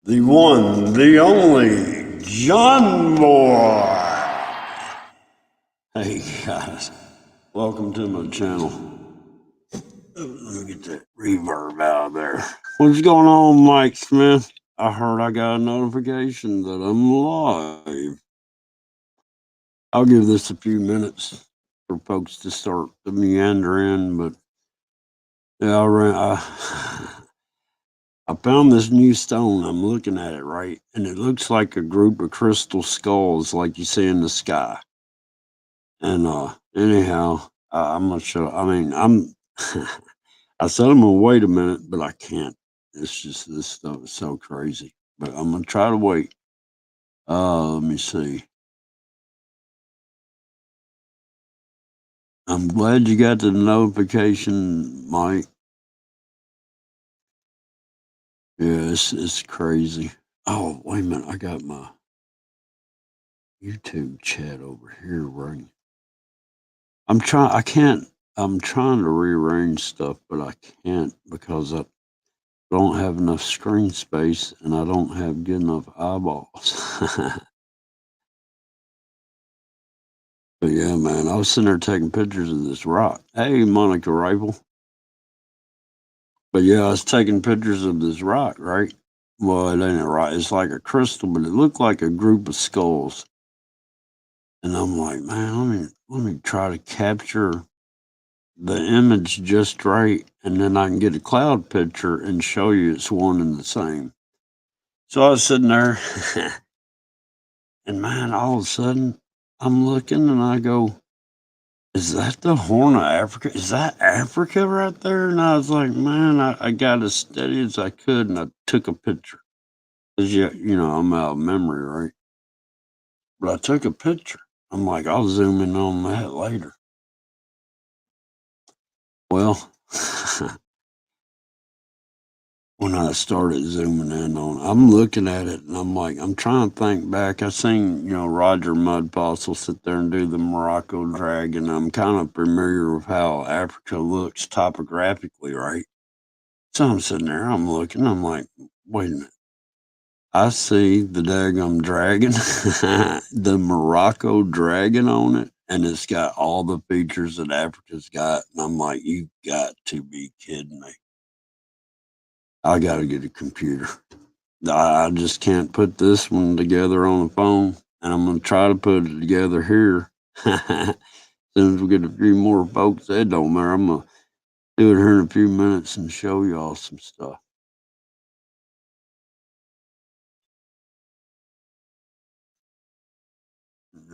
The one, the only, John Boy. Hey guys, welcome to my channel. Let me get that reverb out of there. What's going on, Mike Smith? I heard I got a notification that I'm live. I'll give this a few minutes for folks to start to meander in, but yeah, I found this new stone. I'm looking at it, right? And it looks like a group of crystal skulls like you see in the sky. And anyhow, I'm not sure. I mean, I said I'm gonna wait a minute, but I can't. It's just this stuff is so crazy. But I'm gonna try to wait. Let me see. I'm glad you got the notification, Mike. Yeah, it's crazy. Oh, wait a minute. I got my YouTube chat over here, right? I can't. I'm trying to rearrange stuff, but I can't because I don't have enough screen space and I don't have good enough eyeballs. But yeah, man, I was sitting there taking pictures of this rock. Hey, Monica Rifle. But yeah, I was taking pictures of this rock, right? Well, it ain't a rock. It's like a crystal, but it looked like a group of skulls. And I'm like, man, let me try to capture the image just right, and then I can get a cloud picture and show you it's one and the same. So I was sitting there, and man, all of a sudden, I'm looking and I go, is that the Horn of Africa? Is that Africa right there? And I was like, man, I got as steady as I could and I took a picture. Cause I'm out of memory, right? But I took a picture. I'm like, I'll zoom in on that later. Well, when I started zooming in on it, I'm looking at it and I'm like, I'm trying to think back. I seen, Roger Mudfossil sit there and do the Morocco Dragon. I'm kind of familiar with how Africa looks topographically, right? So I'm sitting there, I'm looking, I'm like, wait a minute. I see the daggum dragon, the Morocco dragon on it, and it's got all the features that Africa's got. And I'm like, you got to be kidding me. I got to get a computer. I just can't put this one together on the phone, and I'm going to try to put it together here. As soon as we get a few more folks, that don't matter. I'm going to do it here in a few minutes and show y'all some stuff.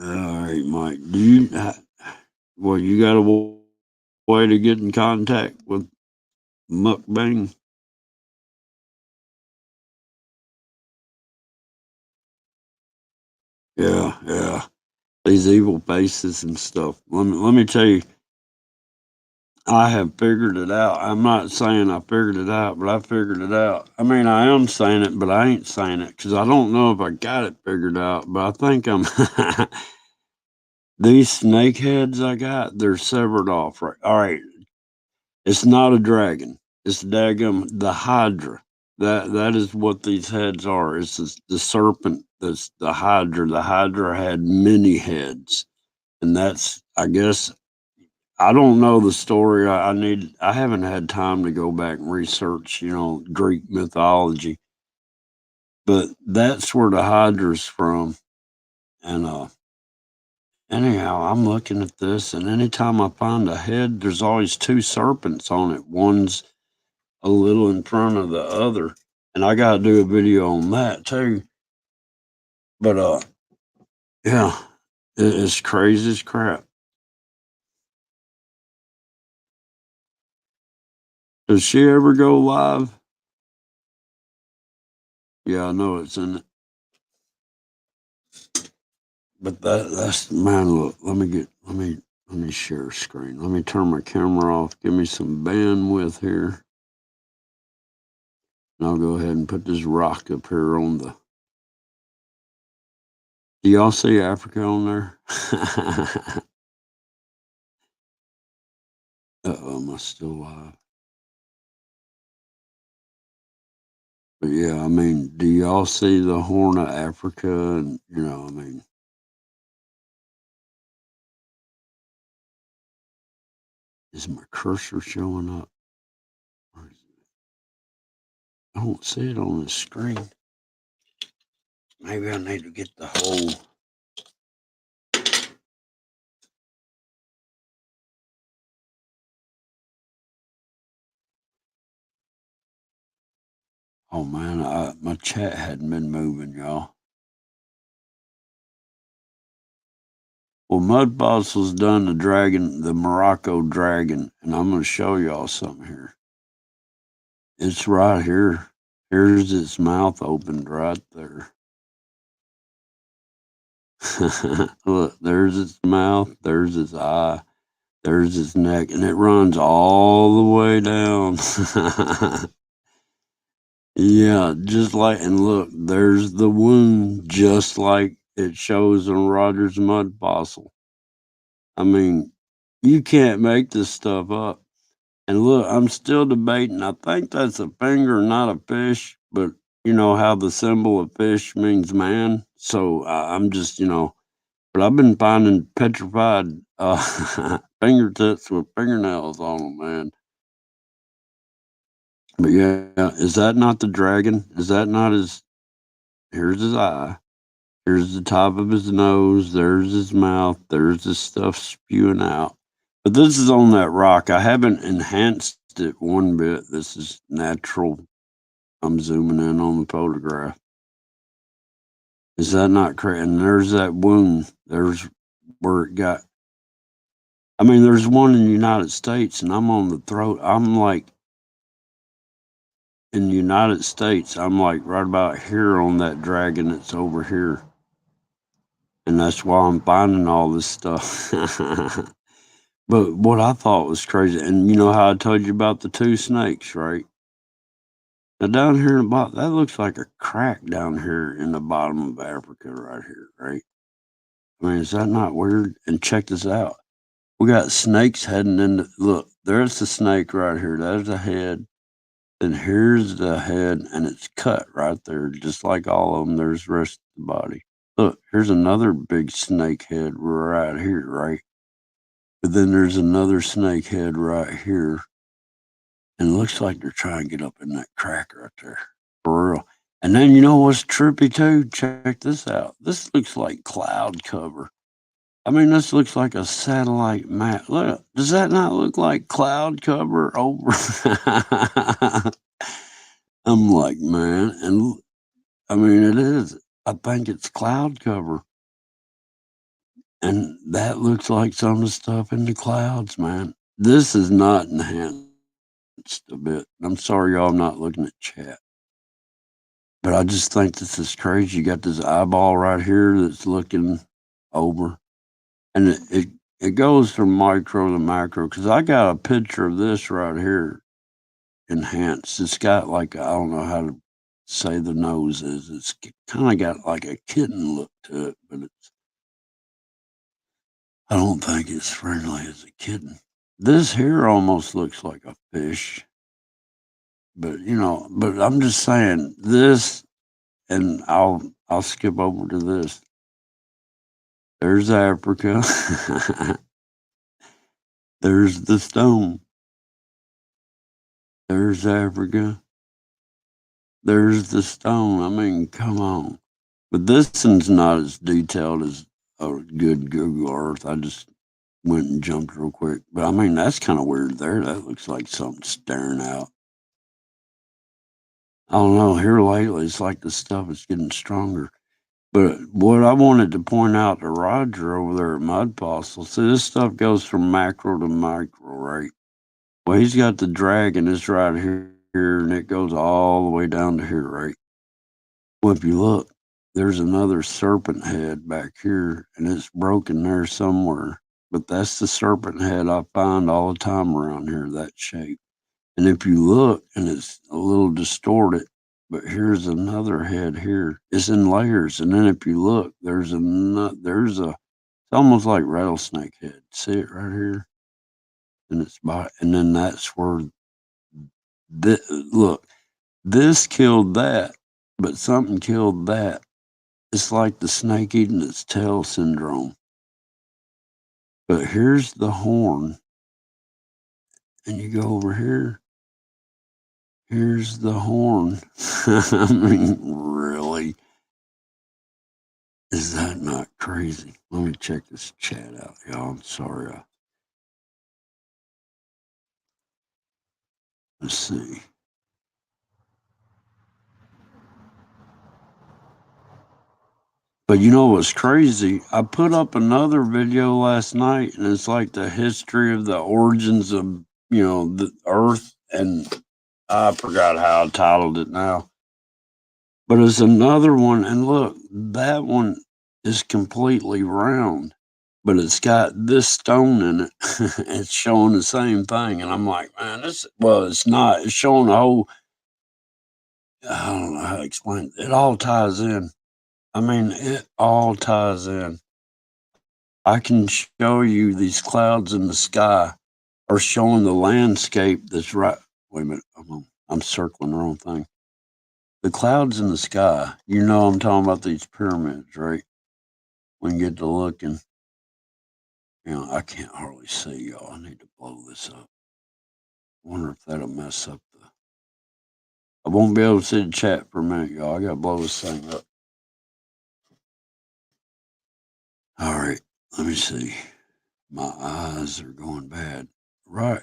All right, Mike. You got a way to get in contact with Mukbang? Yeah, yeah. These evil faces and stuff. Let me tell you, I have figured it out. I'm not saying I figured it out, but I figured it out. I mean, I am saying it, but I ain't saying it because I don't know if I got it figured out. But I think I'm. These snake heads I got, they're severed off. Right. All right. It's not a dragon. It's the Hydra. That is what these heads are. It's the serpent. That's the Hydra. The Hydra had many heads, and that's, I guess, I don't know the story. I haven't had time to go back and research, Greek mythology, but that's where the Hydra's from. And anyhow, I'm looking at this, and anytime I find a head, there's always two serpents on it. One's a little in front of the other, and I got to do a video on that too. But yeah, it's crazy as crap. Does she ever go live? Yeah, I know it's in it. But that's, man. Look, let me share screen. Let me turn my camera off. Give me some bandwidth here, and I'll go ahead and put this rock up here on the. Do y'all see Africa on there? Uh-oh, am I still live? But yeah, I mean, do y'all see the Horn of Africa? And I mean, is my cursor showing up? I don't see it on the screen. Maybe I need to get the whole. Oh man, my chat hadn't been moving, y'all. Well, Mud Fossil's done the dragon, the Morocco dragon, and I'm going to show y'all something here. It's right here. Here's its mouth opened right there. Look, there's its mouth, there's its eye, there's its neck, and it runs all the way down. Yeah, just like, and look, there's the wound, just like it shows on Roger's mud fossil. I mean, you can't make this stuff up. And look, I'm still debating. I think that's a finger, not a fish, but you know how the symbol of fish means man. So I'm just, but I've been finding petrified fingertips with fingernails on them, man. But yeah, is that not the dragon? Is that not his? Here's his eye. Here's the top of his nose. There's his mouth. There's his stuff spewing out. But this is on that rock. I haven't enhanced it one bit. This is natural. I'm zooming in on the photograph. Is that not correct? And there's that wound. There's where it got. I mean, there's one in the United States, and I'm on the throat. I'm like, in the United States, I'm like right about here on that dragon that's over here. And that's why I'm finding all this stuff. But what I thought was crazy, and you know how I told you about the two snakes, right? Now down here in the bottom, that looks like a crack down here in the bottom of Africa right here, right? I mean, is that not weird? And check this out. We got snakes heading into, look, there's the snake right here. There's the head. Then here's the head, and it's cut right there, just like all of them. There's the rest of the body. Look, here's another big snake head right here, right? But then there's another snake head right here. And it looks like they're trying to get up in that crack right there. For real. And then you know what's trippy too? Check this out. This looks like cloud cover. I mean, this looks like a satellite map. Look, does that not look like cloud cover over? I'm like, man, and I mean, it is. I think it's cloud cover. And that looks like some of the stuff in the clouds, man. This is not enhanced a bit. I'm sorry y'all not looking at chat. But I just think this is crazy. You got this eyeball right here that's looking over. And it goes from micro to macro because I got a picture of this right here enhanced. It's got like, I don't know how to say the nose is. It's kind of got like a kitten look to it, but I don't think it's friendly as a kitten. This here almost looks like a fish. But but I'm just saying this, and I'll skip over to this. There's Africa. There's the stone. There's Africa. There's the stone. I mean, come on. But this one's not as detailed as a good Google Earth. I just went and jumped real quick. But I mean, that's kind of weird there. That looks like something staring out. I don't know. Here lately, it's like the stuff is getting stronger. But what I wanted to point out to Roger over there at Mud Fossil, see, this stuff goes from macro to micro, right? Well, he's got the dragon, it's right here, and it goes all the way down to here, right? Well, if you look, there's another serpent head back here, and it's broken there somewhere. But that's the serpent head I find all the time around here, that shape. And if you look, and it's a little distorted, but here's another head here. It's in layers, and then if you look, it's almost like rattlesnake head. See it right here, and and then that's where look. This killed that, but something killed that. It's like the snake eating its tail syndrome. But here's the horn, and you go over here. Here's the horn. I mean, really? Is that not crazy? Let me check this chat out, y'all. I'm sorry. Let's see. But you know what's crazy? I put up another video last night, and it's like the history of the origins of, the Earth, and I forgot how I titled it now. But it's another one, and look, that one is completely round, but it's got this stone in it. It's showing the same thing, and I'm like, man, it's not. It's showing the whole. I don't know how to explain it. It all ties in. I mean, it all ties in. I can show you these clouds in the sky are showing the landscape that's right. Wait a minute. I'm circling the wrong thing. The clouds in the sky, I'm talking about these pyramids, right? When you get to looking, I can't hardly see, y'all. I need to blow this up. I wonder if that'll mess up I won't be able to see the chat for a minute, y'all. I gotta blow this thing up. All right, let me see. My eyes are going bad. Right.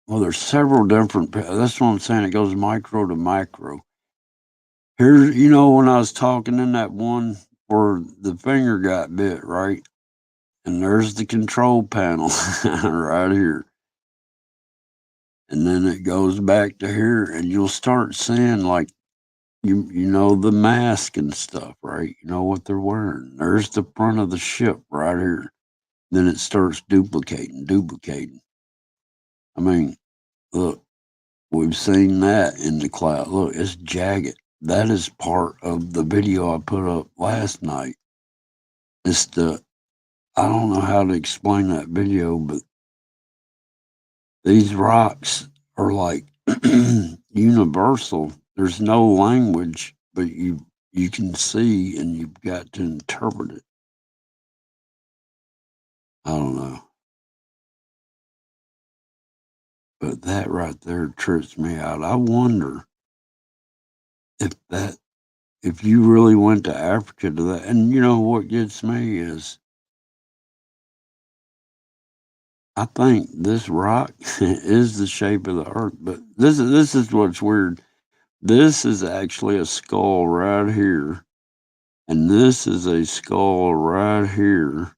Well, there's several different. That's what I'm saying. It goes micro to macro. Here, when I was talking in that one where the finger got bit, right? And there's the control panel right here. And then it goes back to here, and you'll start seeing like you know the mask and stuff, right? You know what they're wearing. There's the front of the ship right here. Then it starts duplicating. I mean, look, we've seen that in the cloud. Look, it's jagged. That is part of the video I put up last night. I don't know how to explain that video, but these rocks are like universal. There's no language, but you can see and you've got to interpret it. I don't know. But that right there trips me out. I wonder if you really went to Africa to that. And what gets me is I think this rock is the shape of the earth, but this is what's weird. This is actually a skull right here, and this is a skull right here,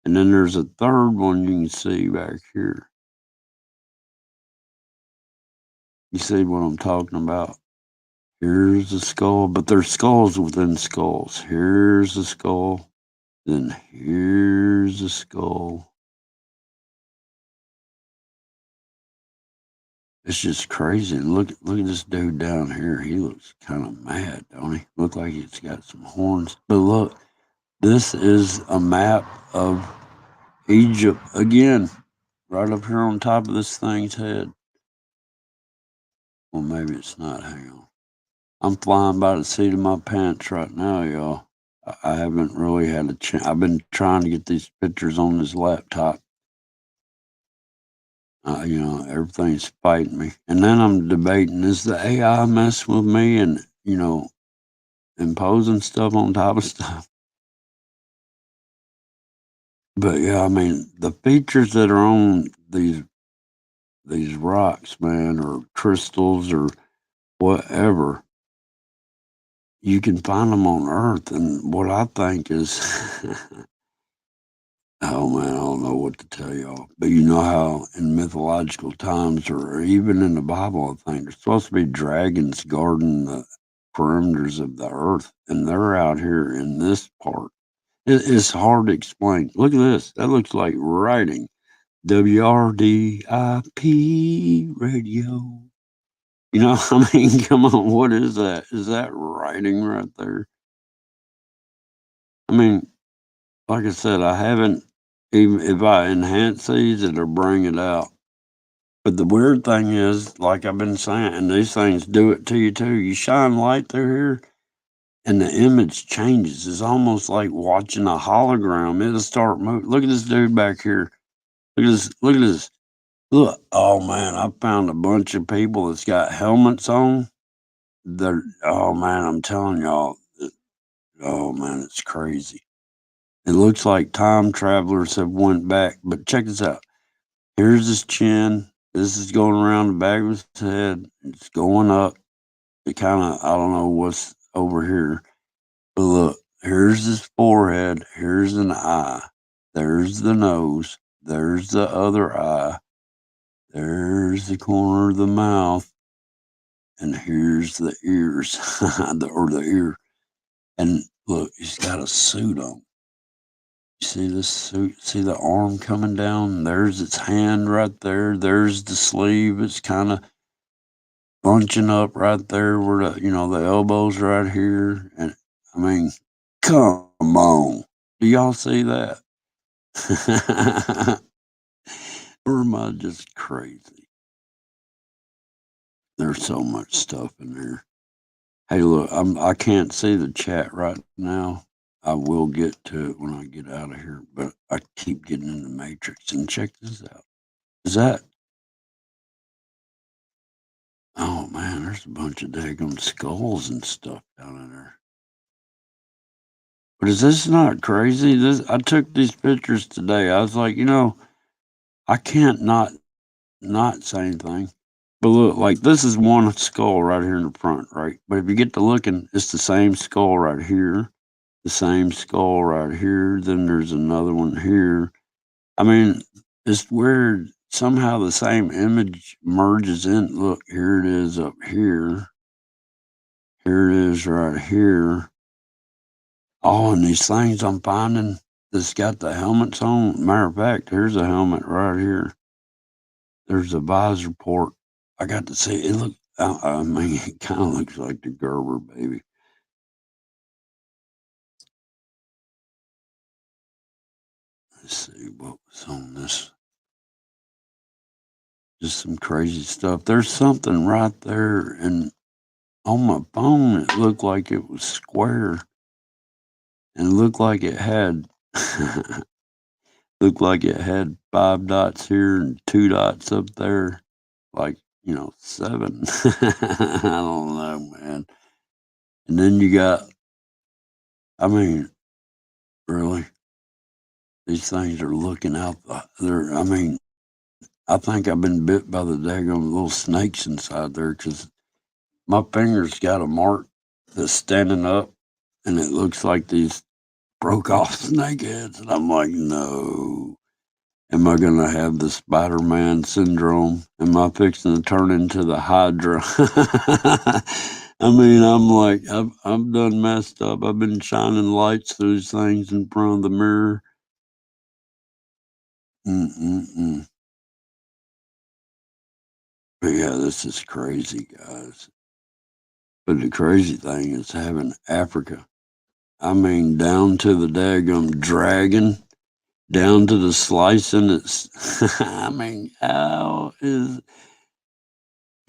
and then there's a third one you can see back here. You see what I'm talking about? Here's a skull, but there's skulls within skulls. Here's a skull, then here's a skull. It's just crazy. Look at this dude down here. He looks kind of mad, don't he? Look like he's got some horns. But look, this is a map of Egypt again, right up here on top of this thing's head. Well, maybe it's not. Hang on. I'm flying by the seat of my pants right now, y'all. I haven't really had a chance. I've been trying to get these pictures on this laptop. Everything's fighting me. And then I'm debating, is the AI messing with me and, imposing stuff on top of stuff? But yeah, I mean, the features that are on these rocks, man, or crystals or whatever, you can find them on Earth. And what I think is, oh man, I don't know what to tell y'all. But you know how in mythological times, or even in the Bible, I think there's supposed to be dragons guarding the perimeters of the Earth, and they're out here in this part. It's hard to explain. Look at this. That looks like writing. WRDIP radio. I mean, come on, what is that? Is that writing right there? I mean, like I said, I haven't, even if I enhance these, it'll bring it out. But the weird thing is, like I've been saying, and these things do it to you too. You shine light through here, and the image changes. It's almost like watching a hologram. It'll start moving. Look at this dude back here. Look at this. Look at this. Look. Oh man, I found a bunch of people that's got helmets on. They're. Oh man, I'm telling y'all. Oh man, it's crazy. It looks like time travelers have went back. But check this out. Here's his chin. This is going around the back of his head. It's going up. It kind of, I don't know what's over here. But look, here's his forehead. Here's an eye. There's the nose. There's the other eye. There's the corner of the mouth. And here's the ears, or the ear. And look, he's got a suit on. You see this suit? See the arm coming down? There's its hand right there. There's the sleeve. It's kind of bunching up right there where the elbows right here. And I mean, come on. Do y'all see that? Or am I just crazy? There's so much stuff in there. Hey, look, I can't see the chat right now. I will get to it when I get out of here, but I keep getting in the matrix. And check this out. Is that? Oh man, there's a bunch of daggone skulls and stuff down in there. But is this not crazy? I took these pictures today. I was like, I can't not say anything. But look, like this is one skull right here in the front, right? But if you get to looking, it's the same skull right here, the same skull right here. Then there's another one here. I mean, it's weird. Somehow the same image merges in. Look, here it is up here. Here it is right here. Oh, and these things I'm finding that's got the helmets on. Matter of fact, here's a helmet right here. There's a visor port. I got to see it. Look, I mean, it kind of looks like the Gerber baby. Let's see what was on this. Just some crazy stuff. There's something right there, and on my phone, it looked like it was square, and it looked like it had looked like it had 5 dots here and 2 dots up there, like 7. I don't know, man. And then you got, I mean, really, these things are looking out. I mean, I think I've been bit by the daggone little snakes inside there because my finger's got a mark that's standing up, and it looks like these broke off snake heads. And I'm like, no. Am I going to have the Spider-Man syndrome? Am I fixing to turn into the Hydra? I mean, I'm like, I've done messed up. I've been shining lights through these things in front of the mirror. Mm-mm-mm. But yeah, this is crazy, guys. But the crazy thing is having Africa. I mean, down to the daggum dragon, down to the slicing. I mean, how is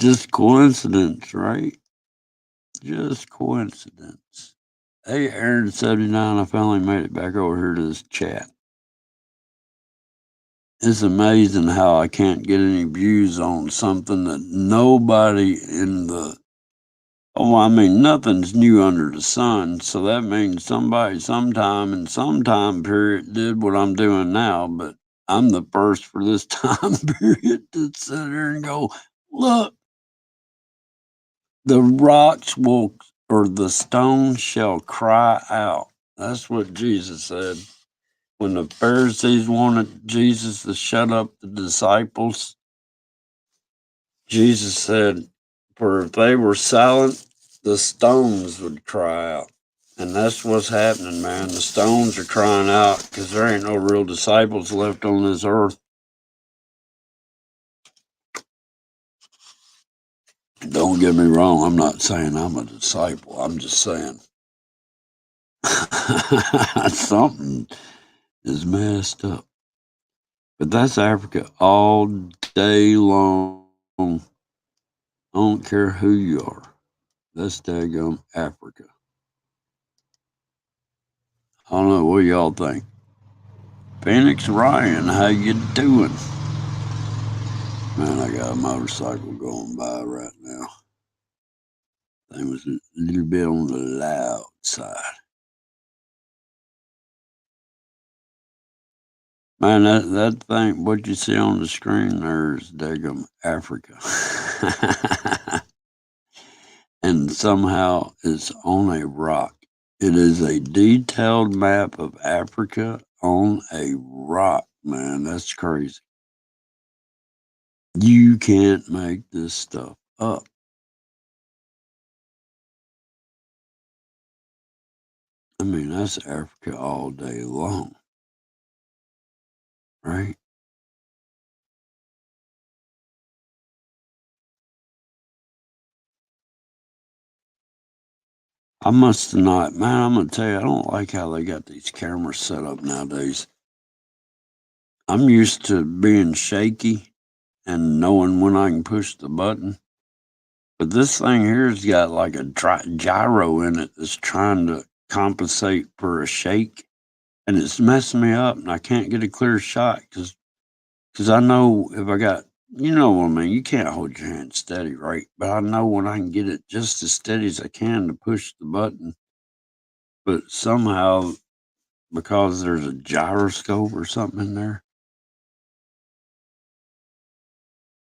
just coincidence, right? Just coincidence. Hey, Aaron79, I finally made it back over here to this chat. It's amazing how I can't get any views on something that nobody in the I mean, nothing's new under the sun, so that means somebody sometime in some time period did what I'm doing now, but I'm the first for this time period to sit there and go, look, the rocks will, or the stones shall cry out. That's what Jesus said. When the Pharisees wanted Jesus to shut up the disciples, Jesus said, for if they were silent, the stones would cry out. And that's what's happening, man. The stones are crying out because there ain't no real disciples left on this earth. Don't get me wrong. I'm not saying I'm a disciple. I'm just saying something is messed up. But that's Africa all day long. I don't care who you are. That's daggum Africa. I don't know what y'all think. Phoenix Ryan, how you doing? Man, I got a motorcycle going by right now. Thing was a little bit on the loud side. Man, that thing, what you see on the screen there is daggum Africa. And somehow it's on a rock. It is a detailed map of Africa on a rock, man. That's crazy. You can't make this stuff up. I mean, that's Africa all day long, right? I must have not, man. I'm gonna tell you, I don't like how they got these cameras set up nowadays. I'm used to being shaky and knowing when I can push the button. But this thing here's got like a gyro in it that's trying to compensate for a shake, and it's messing me up, and I can't get a clear shot because I know if I got, you know what I mean. You can't hold your hand steady, right? But I know when I can get it just as steady as I can to push the button. But somehow, because there's a gyroscope or something in there,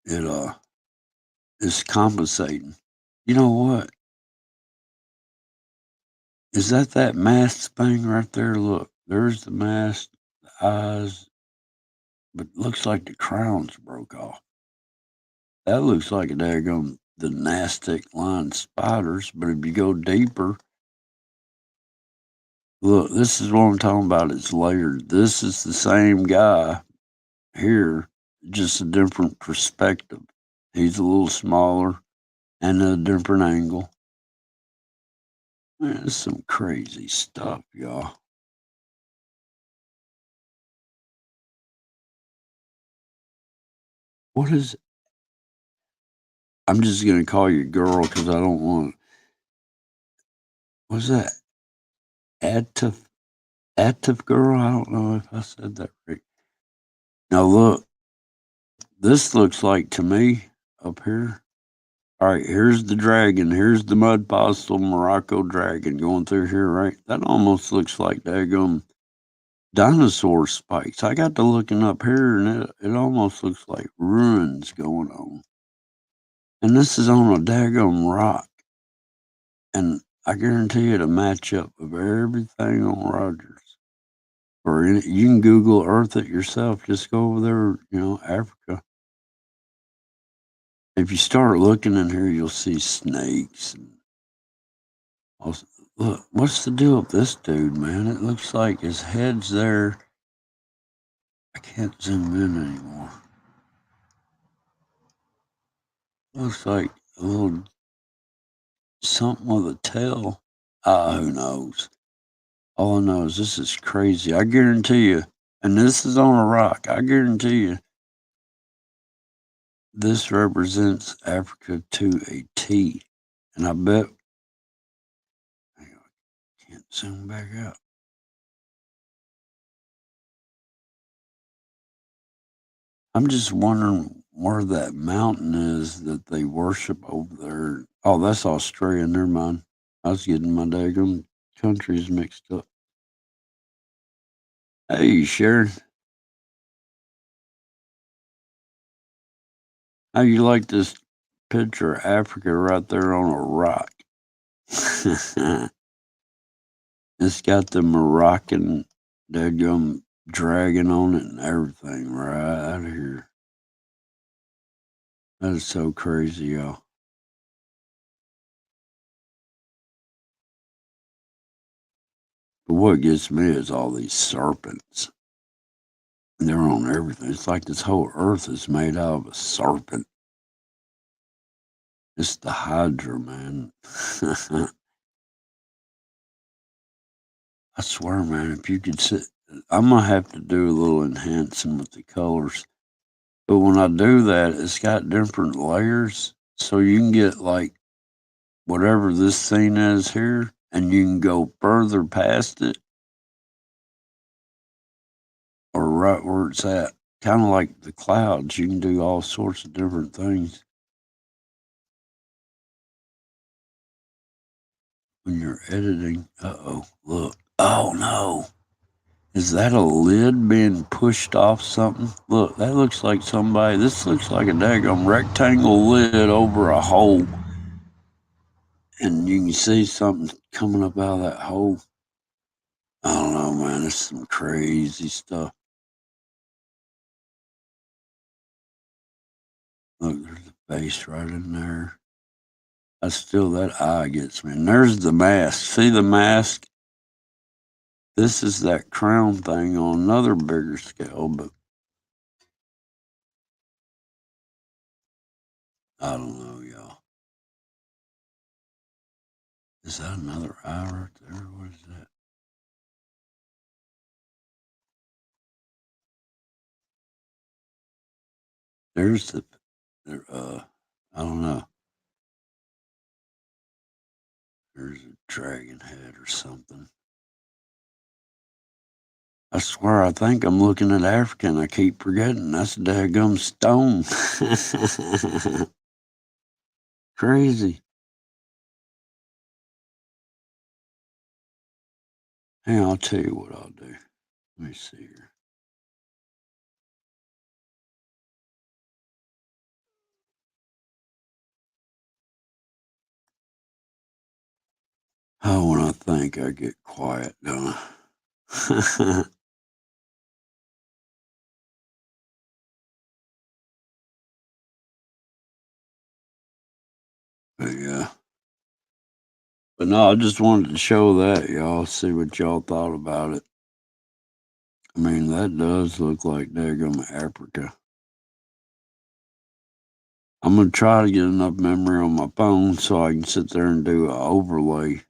it is compensating. You know what? Is that mask thing right there? Look, there's the mask, the eyes, but looks like the crown's broke off. That looks like a daggone the Nastic line spiders, but if you go deeper, look, this is what I'm talking about. It's layered. This is the same guy here, just a different perspective. He's a little smaller and a different angle. Man, it's some crazy stuff, y'all. What is I'm just gonna call you girl because I don't want. What's that? Atif Atif girl? I don't know if I said that right. Now look, this looks like to me up here. All right, here's the dragon. Here's the mud postal Morocco dragon going through here, right? That almost looks like daggum dinosaur spikes. I got to looking up here and it almost looks like ruins going on. And this is on a daggum rock. And I guarantee you the matchup of everything on Rogers. Or you can Google Earth it yourself. Just go over there, Africa. If you start looking in here, you'll see snakes. And look, what's the deal with this dude, man? It looks like his head's there. I can't zoom in anymore. Looks like a little something with a tail. Who knows? All I know is this is crazy. I guarantee you, and this is on a rock. I guarantee you, this represents Africa to a T. And I bet I can't zoom back out. I'm just wondering where that mountain is that they worship over there. Oh, that's Australia. Never mind. I was getting my daggum countries mixed up. Hey, Sharon, how you like this picture of Africa right there on a rock? It's got the Moroccan daggum dragon on it and everything right out of here. That is so crazy, y'all. But what gets me is all these serpents. They're on everything. It's like this whole earth is made out of a serpent. It's the Hydra, man. I swear, man, if you could sit, I'm gonna have to do a little enhancing with the colors. But when I do that, it's got different layers. So you can get like whatever this scene is here, and you can go further past it or right where it's at. Kind of like the clouds. You can do all sorts of different things when you're editing. Uh-oh, look. Oh, no. Is that a lid being pushed off something? Look, that looks like somebody. This looks like a daggone rectangle lid over a hole. And you can see something coming up out of that hole. I don't know, man. It's some crazy stuff. Look, there's a face right in there. I still, that eye gets me. And there's the mask. See the mask? This is that crown thing on another bigger scale, but I don't know, y'all. Is that another eye right there? What is that? There's the, I don't know. There's a dragon head or something. I swear, I think I'm looking at Africa and I keep forgetting. That's a daggum stone. Crazy. Hey, I'll tell you what I'll do. Let me see here. Oh, when I think I get quiet, don't I? But yeah. But no, I just wanted to show that, y'all, see what y'all thought about it. I mean, that does look like daggum Africa. I'm gonna try to get enough memory on my phone so I can sit there and do an overlay,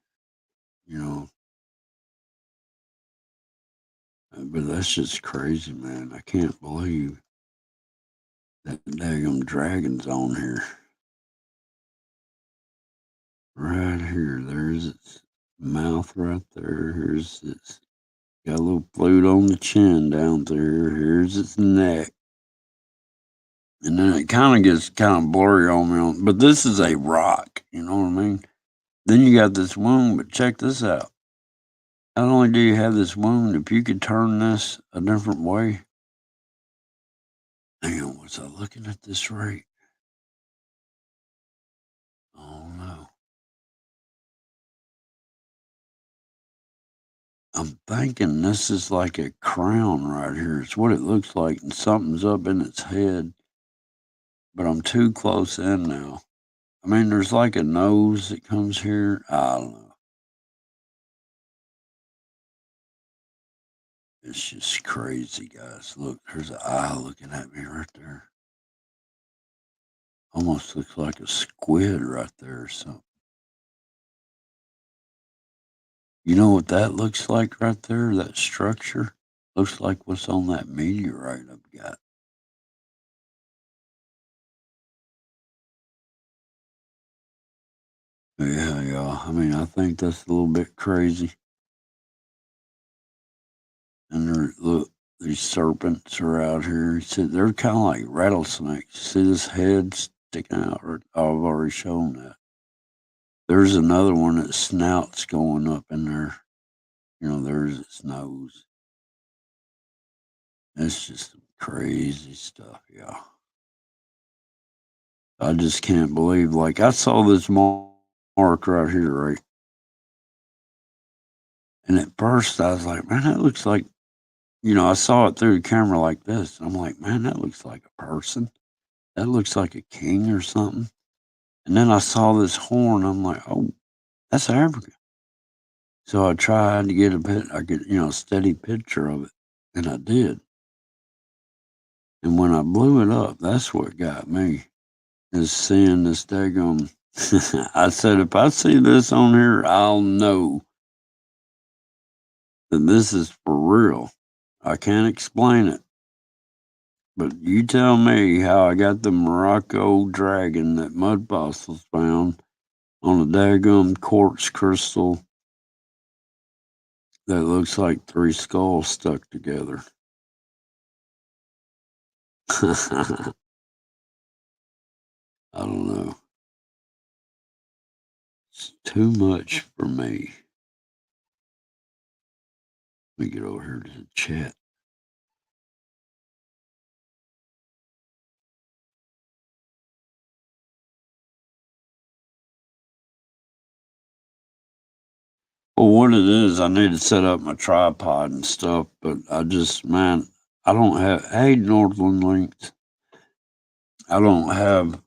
you know. But that's just crazy, man. I can't believe that daggum dragon's on here. Right here. There's its mouth right there. Here's its got a little flute on the chin down there. Here's its neck. And then it kind of gets kind of blurry on me. But this is a rock. You know what I mean? Then you got this wound, but check this out. Not only do you have this wound, if you could turn this a different way. Hang on, was I looking at this right? Oh no. I'm thinking this is like a crown right here. It's what it looks like, and something's up in its head. But I'm too close in now. I mean, there's like a nose that comes here. I don't know. It's just crazy, guys. Look, there's an eye looking at me right there. Almost looks like a squid right there or something. You know what that looks like right there? That structure looks like what's on that meteorite I've got. Yeah, y'all. I mean, I think that's a little bit crazy. And look, these serpents are out here. See, they're kind of like rattlesnakes. See this head sticking out? Oh, I've already shown that. There's another one that snout's going up in there. You know, there's its nose. It's just some crazy stuff, yeah. I just can't believe. Like, I saw this mark right here, right? And at first, I was like, man, that looks like, I saw it through the camera like this. And I'm like, man, that looks like a person. That looks like a king or something. And then I saw this horn. I'm like, oh, that's Africa. So I tried to get a steady picture of it. And I did. And when I blew it up, that's what got me. Is seeing this daggone. I said, if I see this on here, I'll know that this is for real. I can't explain it. But you tell me how I got the Morocco dragon that Mud Fossils found on a daggum quartz crystal that looks like three skulls stuck together. I don't know. It's too much for me. Let me get over here to the chat. Well, what it is, I need to set up my tripod and stuff, but I just, man, I don't have, hey, Northland Links, I don't have,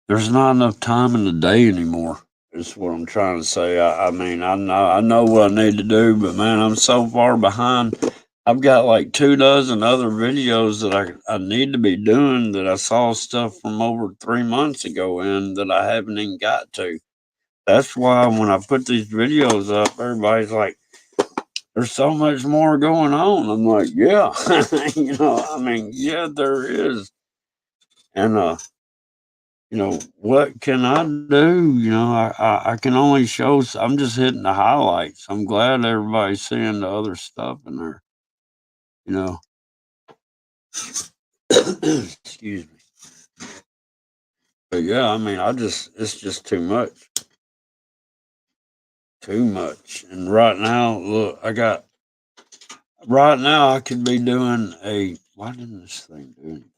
there's not enough time in the day anymore. Is what I'm trying to say. I mean, I know what I need to do, but man, I'm so far behind. I've got like 2 dozen other videos that I need to be doing that I saw stuff from over 3 months ago in that I haven't even got to. That's why when I put these videos up, everybody's like, there's so much more going on. I'm like, yeah, I mean, yeah, there is. And, what can I do? I can only show, I'm just hitting the highlights. I'm glad everybody's seeing the other stuff in there, you know. Excuse me. But yeah, I mean, it's just too much. Too much. And right now, look, right now I could be doing why didn't this thing do anything?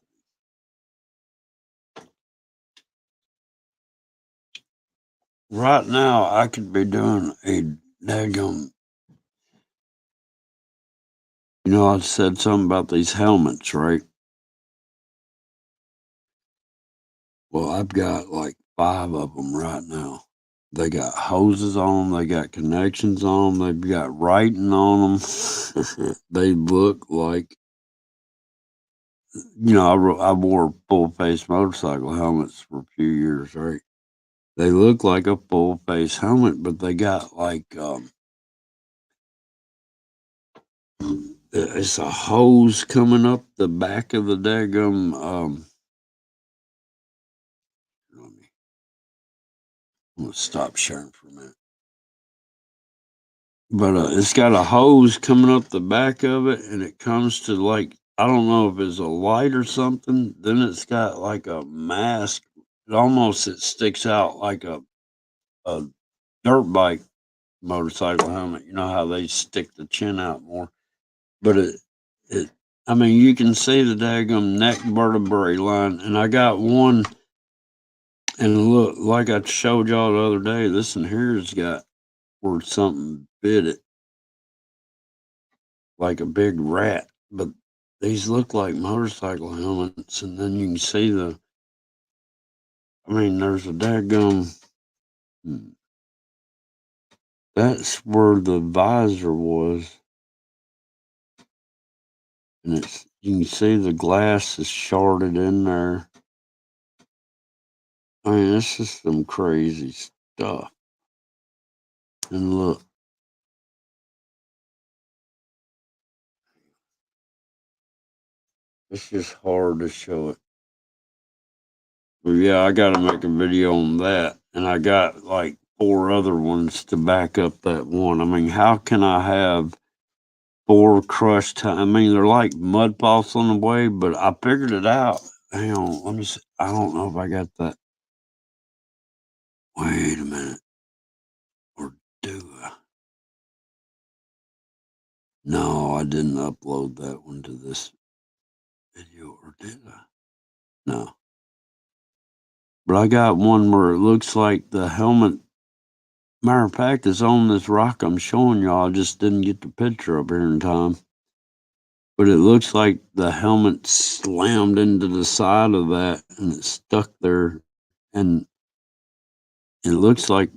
Right now I could be doing a daggum, I said something about these helmets, right? Well, I've got like 5 of them right now. They got hoses on them, they got connections on them, they've got writing on them. They look like, I wore full face motorcycle helmets for a few years, right? They look like a full face helmet, but they got like it's a hose coming up the back of the daggum. I'm gonna stop sharing for a minute. But it's got a hose coming up the back of it, and it comes to like, I don't know if it's a light or something. Then it's got like a mask. It sticks out like a dirt bike motorcycle helmet. You know how they stick the chin out more, but it. I mean, you can see the daggum neck vertebrae line, and I got one. And look, like I showed y'all the other day, this one here's got where something bit it like a big rat. But these look like motorcycle helmets, and then you can see there's a daggum. That's where the visor was, and you can see the glass is sharded in there. I mean, this is some crazy stuff. And look, it's just hard to show it. But yeah, I got to make a video on that, and I got like 4 other ones to back up that one. I mean, how can I have 4 crushed? I mean, they're like mud pots on the way, but I figured it out. Hang on, let me see. I don't know if I got that. Wait a minute, or do I? No, I didn't upload that one to this video, or did I? No, but I got one where it looks like the helmet. Matter of fact, it's on this rock I'm showing y'all. I just didn't get the picture up here in time. But it looks like the helmet slammed into the side of that and it's stuck there. And it looks like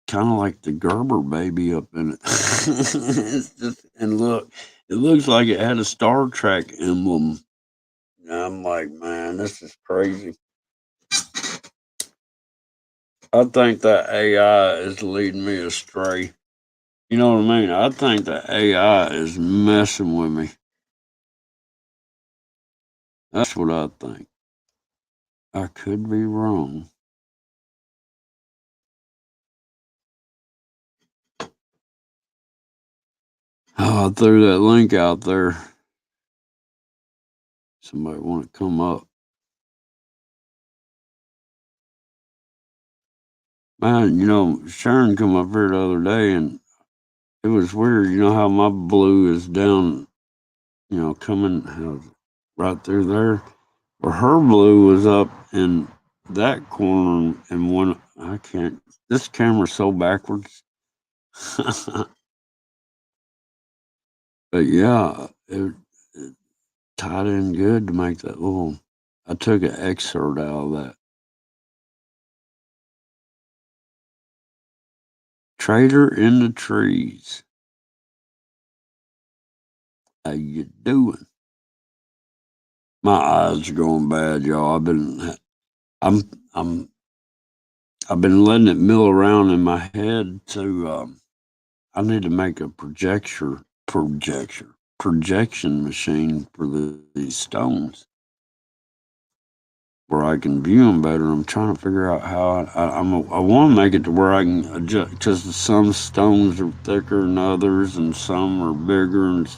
kind of like the Gerber baby up in it. And look, it looks like it had a Star Trek emblem. And I'm like, man, this is crazy. I think that AI is leading me astray. You know what I mean? I think the AI is messing with me. That's what I think. I could be wrong. Oh, I threw that link out there. Somebody want to come up? Man, Sharon come up here the other day, and it was weird. You know how my blue is down, coming right through there? Well, her blue was up in that corner, and one, I can't, this camera's so backwards. But yeah, it tied in good to make that little. I took an excerpt out of that. Trader in the trees. How you doing? My eyes are going bad, y'all. I'm, I'm, I've been letting it mill around in my head. I need to make a projection machine for these stones where I can view them better. I'm trying to figure out how I want to make it to where I can adjust, because some stones are thicker than others, and some are bigger, and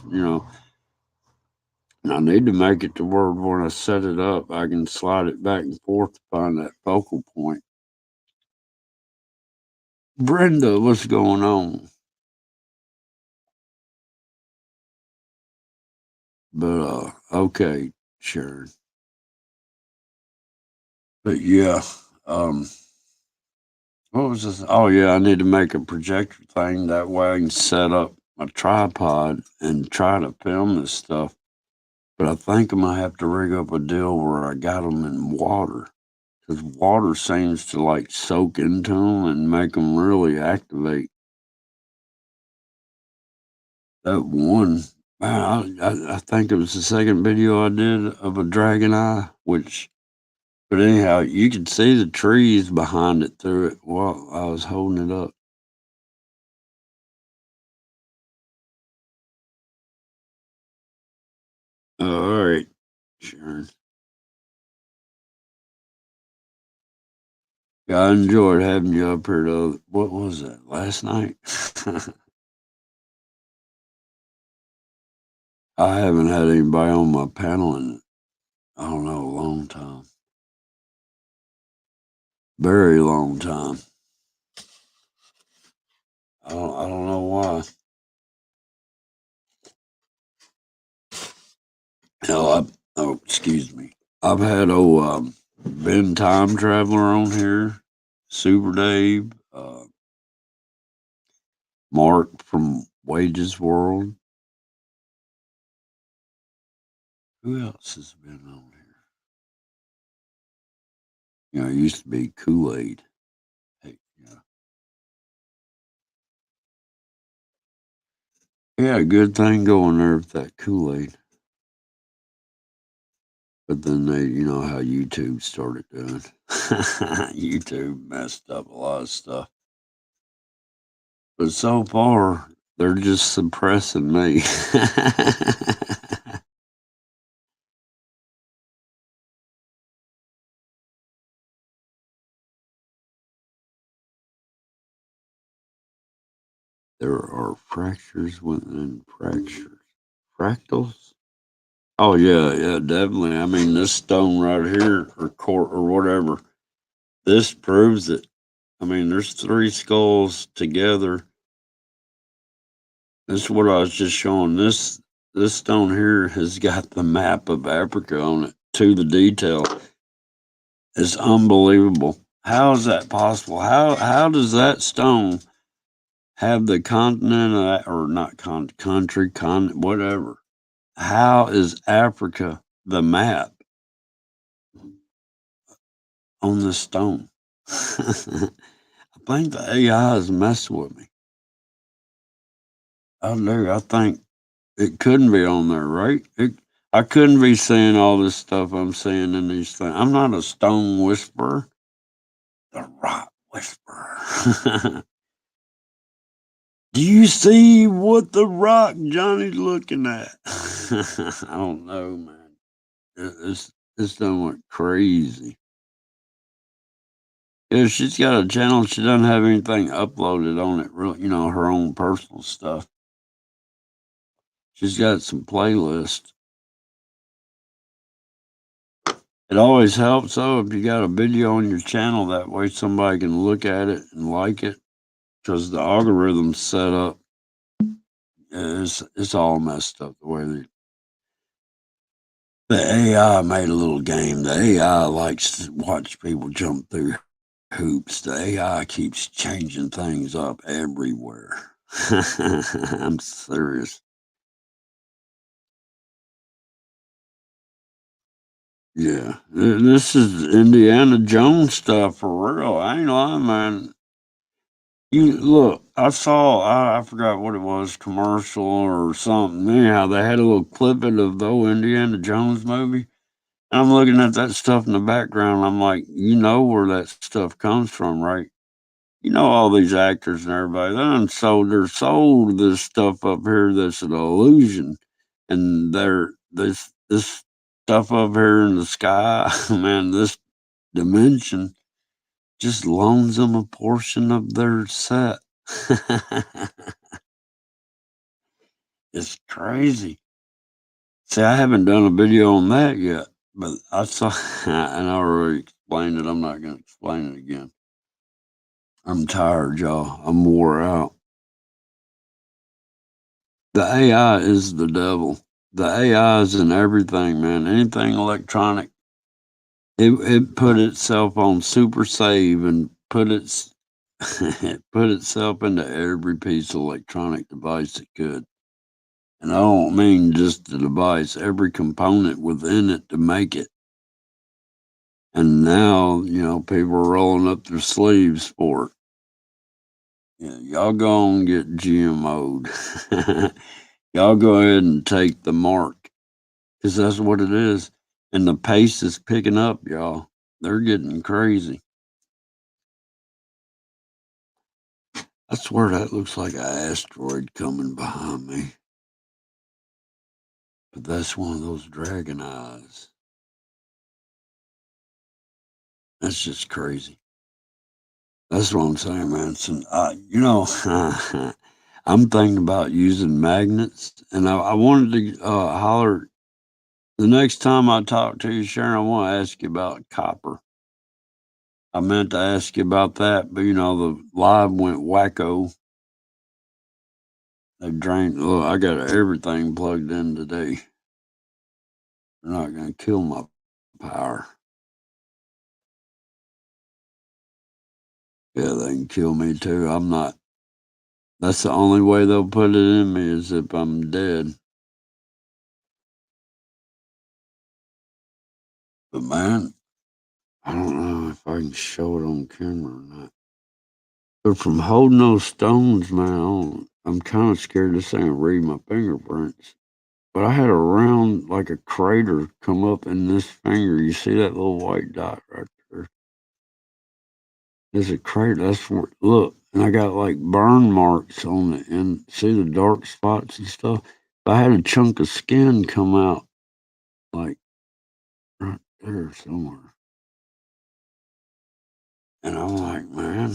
I need to make it to where when I set it up, I can slide it back and forth to find that focal point. Brenda, what's going on? But okay, Sharon. But yeah, what was this? Oh yeah, I need to make a projector thing that way I can set up a tripod and try to film this stuff. But I think I might have to rig up a deal where I got them in water, because water seems to like soak into them and make them really activate. That one, man, I think it was the second video I did of a dragon eye, but anyhow, you could see the trees behind it through it while I was holding it up. All right, Sharon. Yeah, I enjoyed having you up here. What was that, last night? I haven't had anybody on my panel in, I don't know, a long time. Very long time. I don't know why. Hell, excuse me. I've had Ben Time Traveler on here, Super Dave, Mark from Wages World. Who else has been on here? It used to be Kool-Aid. Hey, yeah, good thing going there with that Kool-Aid. But then you know how YouTube started doing. YouTube messed up a lot of stuff. But so far, they're just suppressing me. There are fractures within fractures. Fractals? Oh yeah, yeah, definitely. I mean, this stone right here, or court, or whatever, this proves it. I mean, there's three skulls together. This is what I was just showing. This stone here has got the map of Africa on it to the detail. It's unbelievable. How is that possible? How does that stone have the continent of that, or not country, whatever? How is Africa the map on this stone? I think the AI is messing with me. I do. I think it couldn't be on there, right? I couldn't be saying all this stuff I'm saying in these things. I'm not a stone whisperer, the rock whisperer. Do you see what the rock Johnny's looking at? I don't know, man. It's done went crazy. Yeah, she's got a channel. She doesn't have anything uploaded on it. Really, her own personal stuff. She's got some playlists. It always helps though if you got a video on your channel. That way, somebody can look at it and like it because the algorithm's set up. It's all messed up the way the AI made a little game. The AI likes to watch people jump through hoops. The AI keeps changing things up everywhere. I'm serious. Yeah, this is Indiana Jones stuff for real. I ain't lying, man. You look, I forgot what it was, commercial or something. Anyhow, they had a little clipping of the old Indiana Jones movie. And I'm looking at that stuff in the background. I'm like, you know where that stuff comes from, right? All these actors and everybody, they're sold this stuff up here that's an illusion. And this stuff up here in the sky, man, this dimension just loans them a portion of their set. It's crazy. See, I haven't done a video on that yet, but I saw, and I already explained it. I'm not going to explain it again. I'm tired, y'all. I'm wore out. The AI is the devil. The AI is in everything, man. Anything electronic. It put itself on super save and it put itself into every piece of electronic device it could. And I don't mean just the device, every component within it to make it. And now, people are rolling up their sleeves for it. Yeah, y'all go and get GMO'd. Y'all go ahead and take the mark because that's what it is. And the pace is picking up, y'all. They're getting crazy. I swear that looks like an asteroid coming behind me. But that's one of those dragon eyes. That's just crazy. That's what I'm saying, man. So, I'm thinking about using magnets, and I wanted to holler the next time I talk to you, Sharon. I want to ask you about copper. I meant to ask you about that, but the live went wacko. They drained. Look, I got everything plugged in today. They're not going to kill my power. Yeah, they can kill me too. I'm not. That's the only way they'll put it in me is if I'm dead. But man, I don't know if I can show it on camera or not. But from holding those stones, man, I'm kind of scared this ain't read my fingerprints. But I had a round, like a crater, come up in this finger. You see that little white dot right there? There's a crater. That's where, look, and I got like burn marks on it. And see the dark spots and stuff? But I had a chunk of skin come out, like right there somewhere. And I'm like, man.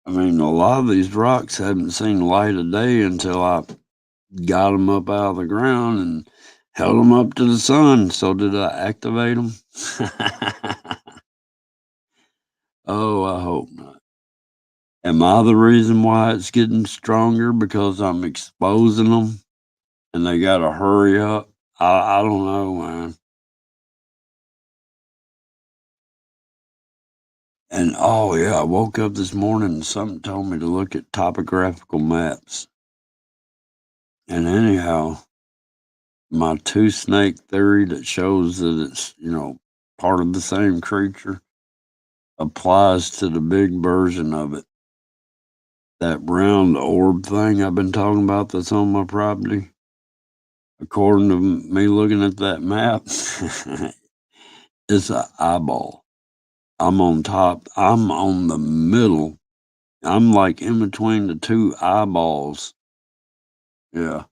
I mean, a lot of these rocks haven't seen the light of day until I got them up out of the ground and held them up to the sun. So did I activate them? Oh, I hope not. Am I the reason why it's getting stronger because I'm exposing them and they got to hurry up? I don't know, man. And oh, yeah, I woke up this morning and something told me to look at topographical maps. And anyhow, my two snake theory that shows that it's, part of the same creature applies to the big version of it. That round orb thing I've been talking about that's on my property. According to me looking at that map, it's an eyeball. I'm on top. I'm on the middle. I'm like in between the two eyeballs. Yeah.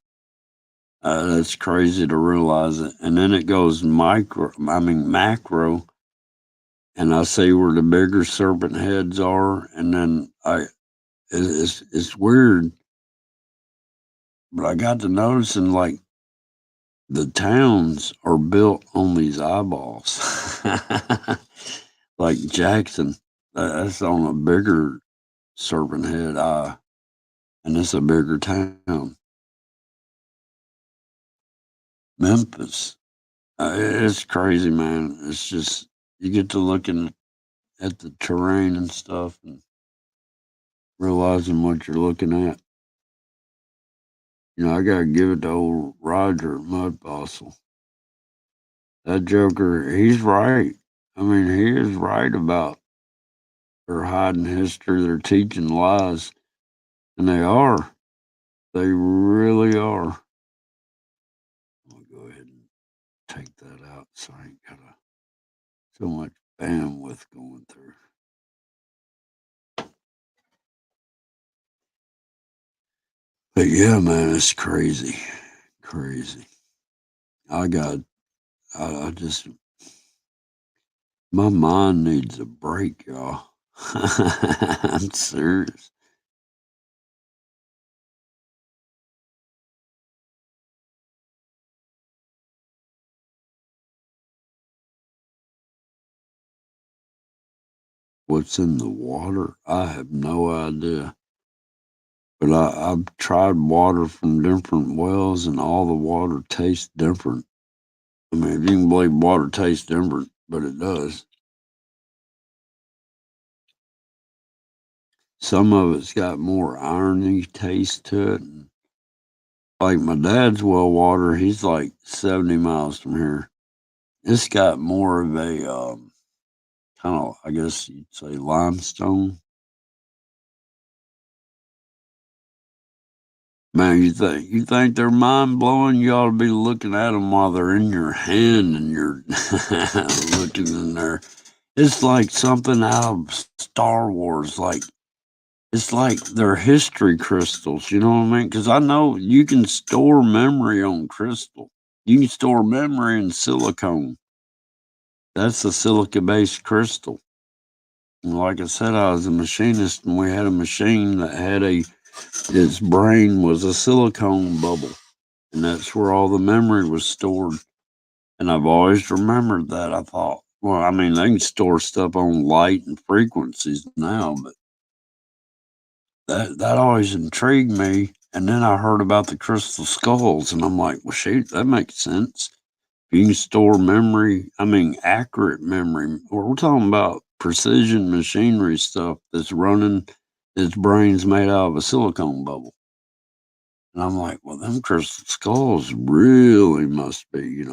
That's crazy to realize it. And then it goes macro, and I see where the bigger serpent heads are, and then it's weird, but I got to noticing like the towns are built on these eyeballs, like Jackson. That's on a bigger serpent head eye, and it's a bigger town. Memphis. It's crazy, man. It's just you get to looking at the terrain and stuff and realizing what you're looking at. I gotta give it to old Roger Mudfossil. That Joker, he's right. I mean, he is right about they're hiding history, they're teaching lies, and they are. They really are. I'll go ahead and take that out so I ain't got so much bandwidth going through. But yeah, man, it's crazy. Crazy. I got, I just, my mind needs a break, y'all. I'm serious. What's in the water? I have no idea. But I've tried water from different wells, and all the water tastes different. I mean, if you can believe water tastes different, but it does. Some of it's got more irony taste to it. Like my dad's well water, he's like 70 miles from here. It's got more of a kind of, I guess you'd say, limestone. Man, you think they're mind blowing? You ought to be looking at them while they're in your hand and you're looking in there. It's like something out of Star Wars. Like it's like they're history crystals. You know what I mean? Because I know you can store memory on crystal. You can store memory in silicone. That's a silica based crystal. And like I said, I was a machinist, and we had a machine that had its brain was a silicone bubble, and that's where all the memory was stored. And I've always remembered that. I thought, well, I mean, they can store stuff on light and frequencies now, but that always intrigued me. And then I heard about the crystal skulls, and I'm like, well, shoot, that makes sense. If you can store memory, I mean, accurate memory. We're talking about precision machinery stuff that's running. Its brain's made out of a silicone bubble. And I'm like, well, them crystal skulls really must be,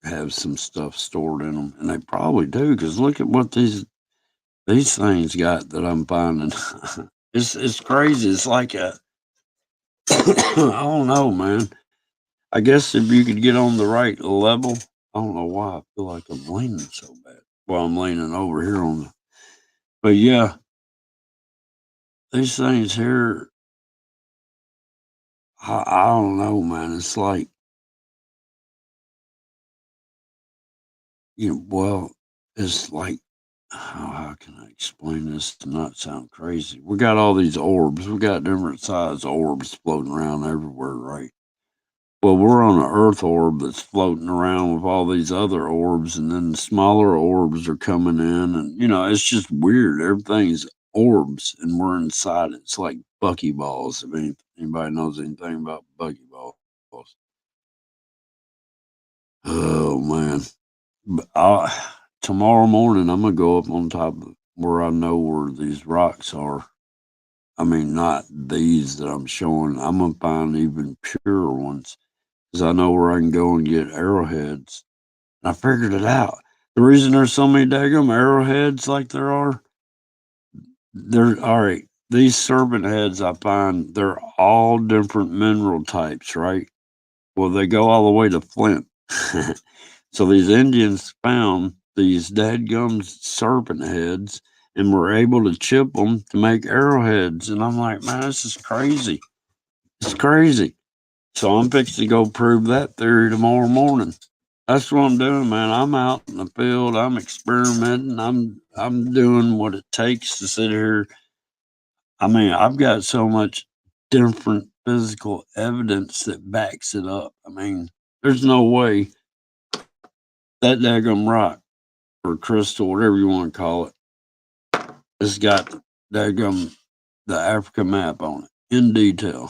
have some stuff stored in them, and they probably do. Because look at what these things got that I'm finding. It's crazy. It's like a I don't know, man. I guess if you could get on the right level, I don't know why I feel like I'm leaning so bad. Well, I'm leaning over here on the, but yeah, these things here, I don't know, man. It's like well, it's like how can I explain this to not sound crazy? We got all these orbs. We got different size orbs floating around everywhere, right? Well, we're on an Earth orb that's floating around with all these other orbs, and then smaller orbs are coming in, and it's just weird. Everything's orbs, and we're inside it. It's like buckyballs. If anybody knows anything about buckyballs, oh man! But tomorrow morning, I'm gonna go up on top of where I know where these rocks are. I mean, not these that I'm showing. I'm gonna find even purer ones because I know where I can go and get arrowheads. And I figured it out. The reason there's so many daggum arrowheads like there are, they're all right. These serpent heads I find they're all different mineral types, right? Well, they go all the way to flint. So these Indians found these dadgum serpent heads and were able to chip them to make arrowheads. And I'm like, man, this is crazy. It's crazy. So I'm fixing to go prove that theory tomorrow morning. That's what I'm doing, man. I'm out in the field. I'm experimenting. I'm doing what it takes to sit here. I mean, I've got so much different physical evidence that backs it up. I mean, there's no way that daggum rock or crystal, whatever you want to call it, has got daggum the Africa map on it in detail.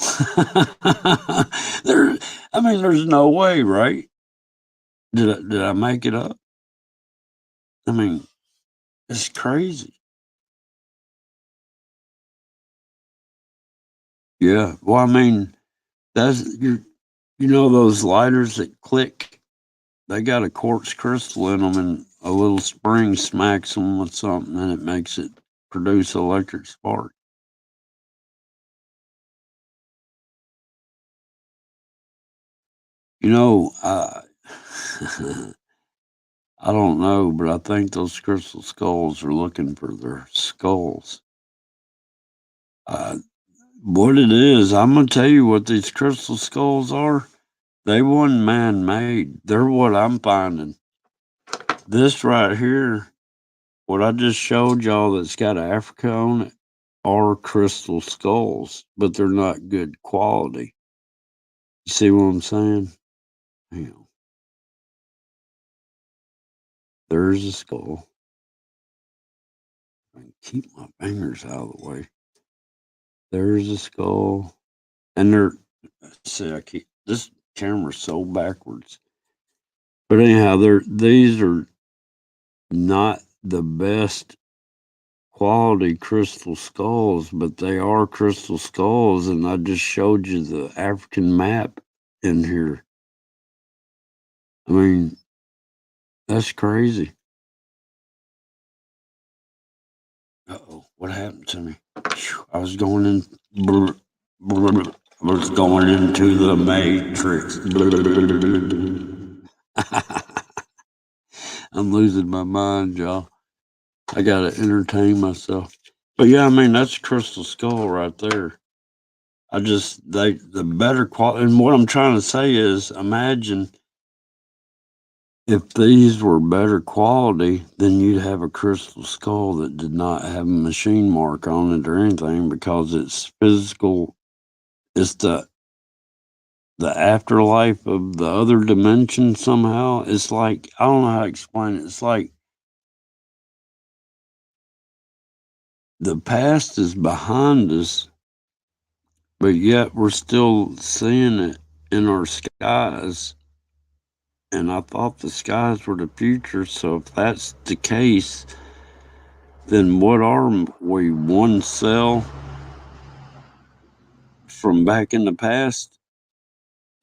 there, I mean, there's no way, right? Did I make it up? I mean, it's crazy. Yeah. Well, I mean, that's you know those lighters that click. They got a quartz crystal in them, and a little spring smacks them with something, and it makes it produce electric spark. You know, I don't know, but I think those crystal skulls are looking for their skulls. Uh, what it is, I'm gonna tell you what these crystal skulls are. They weren't man made. They're what I'm finding. This right here, what I just showed y'all that's got Africa on it, are crystal skulls, but they're not good quality. You see what I'm saying? You know, there's a skull. I can keep my fingers out of the way. There's a skull. And they're see, I keep this camera's so backwards. But anyhow, these are not the best quality crystal skulls, but they are crystal skulls, and I just showed you the African map in here. I mean, that's crazy. Uh-oh, what happened to me? I was going in. I was going into the matrix. I'm losing my mind, y'all. I gotta entertain myself. But yeah, I mean that's crystal skull right there. The better quality. And what I'm trying to say is, imagine if these were better quality, then you'd have a crystal skull that did not have a machine mark on it or anything because it's physical. It's the afterlife of the other dimension somehow. It's like I don't know how to explain it. It's like the past is behind us, but yet we're still seeing it in our skies. And I thought the skies were the future. So if that's the case, then what are we? One cell from back in the past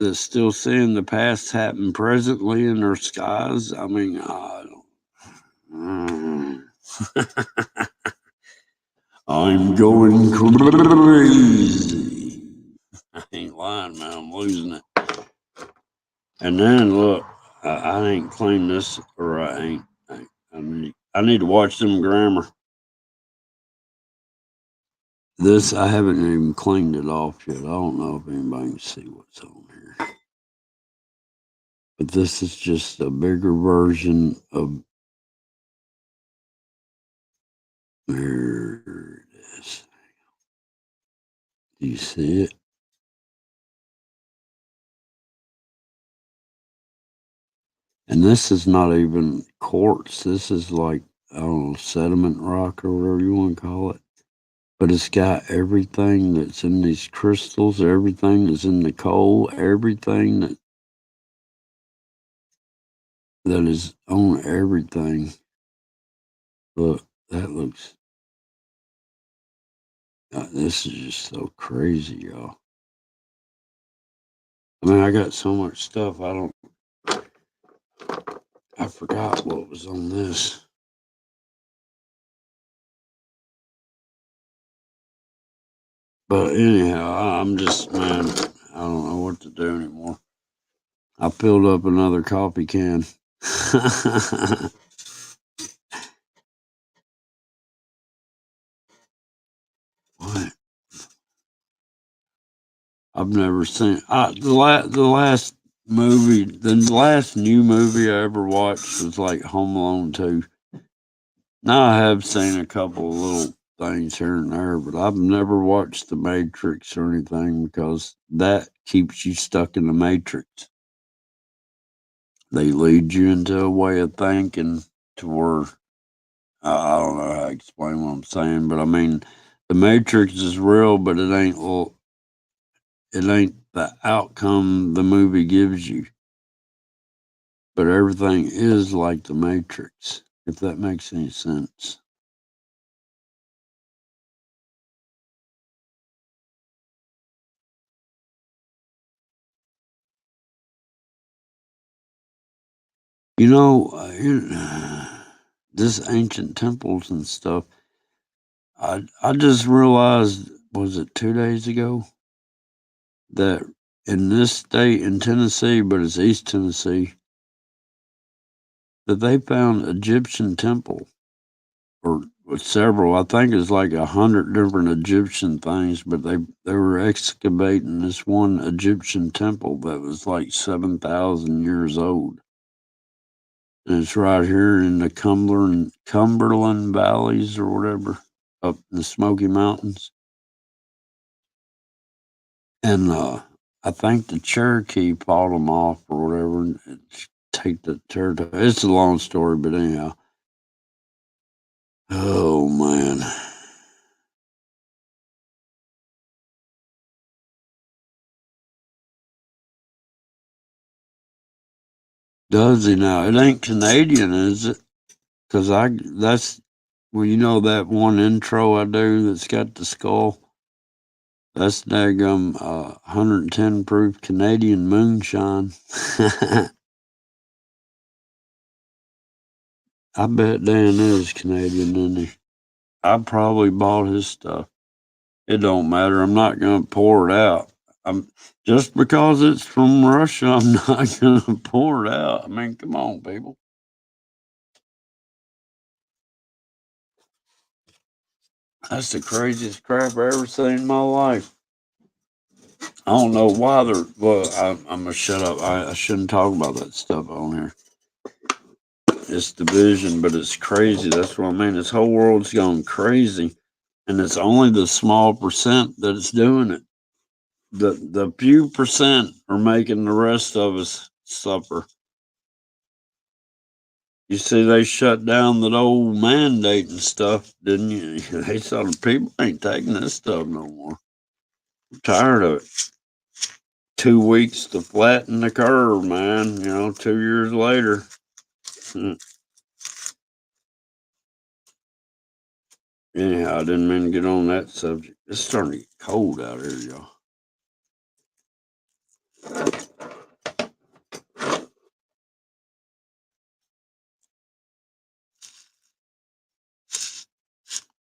that's still seeing the past happen presently in their skies? I mean, I don't. I'm going crazy. I ain't lying, man. I'm losing it. And then look, I ain't cleaned this, or I ain't. I need to watch them grammar. This I haven't even cleaned it off yet. I don't know if anybody can see what's on here, but this is just a bigger version of. There it is. Do you see it? And this is not even quartz. This is like, I don't know, sediment rock or whatever you want to call it. But it's got everything that's in these crystals, everything that's in the coal, everything that is on everything. Look, that looks. This is just so crazy, y'all. I mean, I got so much stuff. I forgot what was on this. But anyhow, I'm just, man, I don't know what to do anymore. I filled up another coffee can. What? I've never seen the last new movie I ever watched was like Home Alone 2. Now I have seen a couple of little things here and there, but I've never watched The Matrix or anything because that keeps you stuck in the Matrix. They lead you into a way of thinking to where I don't know how to explain what I'm saying, but I mean, the Matrix is real, but it ain't the outcome the movie gives you. But everything is like the Matrix, if that makes any sense. You know, this ancient temples and stuff. I just realized, was it 2 days ago, that in this state in Tennessee, but it's East Tennessee, that they found Egyptian temple or several. I think it's like 100 different Egyptian things, but they were excavating this one Egyptian temple that was like 7,000 years old. And it's right here in the Cumberland valleys or whatever, up in the Smoky Mountains. And I think the Cherokee fought them off or whatever and take the territory. It's a long story, but anyhow. Oh man. Does he now? It ain't Canadian, is it? Because well, you know that one intro I do that's got the skull? That's daggum 110 proof Canadian moonshine. I bet Dan is Canadian, isn't he? I probably bought his stuff. It don't matter. I'm not gonna pour it out. I'm just because it's from Russia. I'm not gonna pour it out. I mean, come on, people. That's the craziest crap I ever seen in my life. I don't know why they're. Well, I'm gonna shut up. I shouldn't talk about that stuff on here. It's division, but it's crazy. That's what I mean. This whole world's gone crazy, and it's only the small percent that it's doing it. The few percent are making the rest of us suffer. You see, they shut down that old mandate and stuff, didn't you? They said people ain't taking this stuff no more. I'm tired of it. 2 weeks to flatten the curve, man. 2 years later. Anyhow, I didn't mean to get on that subject. It's starting to get cold out here, y'all.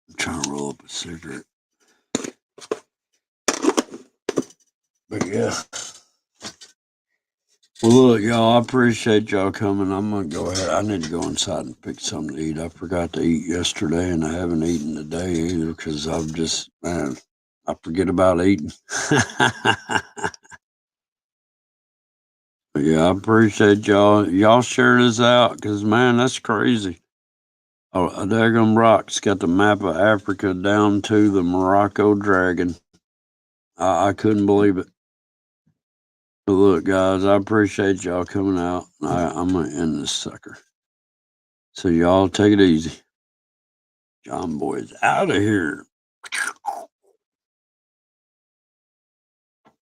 I'm trying to roll up a cigarette. But yeah. Well, look, y'all, I appreciate y'all coming. I'm going to go ahead. I need to go inside and pick something to eat. I forgot to eat yesterday, and I haven't eaten today either because I've just, man, I forget about eating. But yeah, I appreciate y'all. Y'all share this out because, man, that's crazy. Oh, a daggum rock's got the map of Africa down to the Morocco Dragen. I couldn't believe it. But look, guys, I appreciate y'all coming out. I'm going to end this sucker. So y'all take it easy. John Boy's out of here.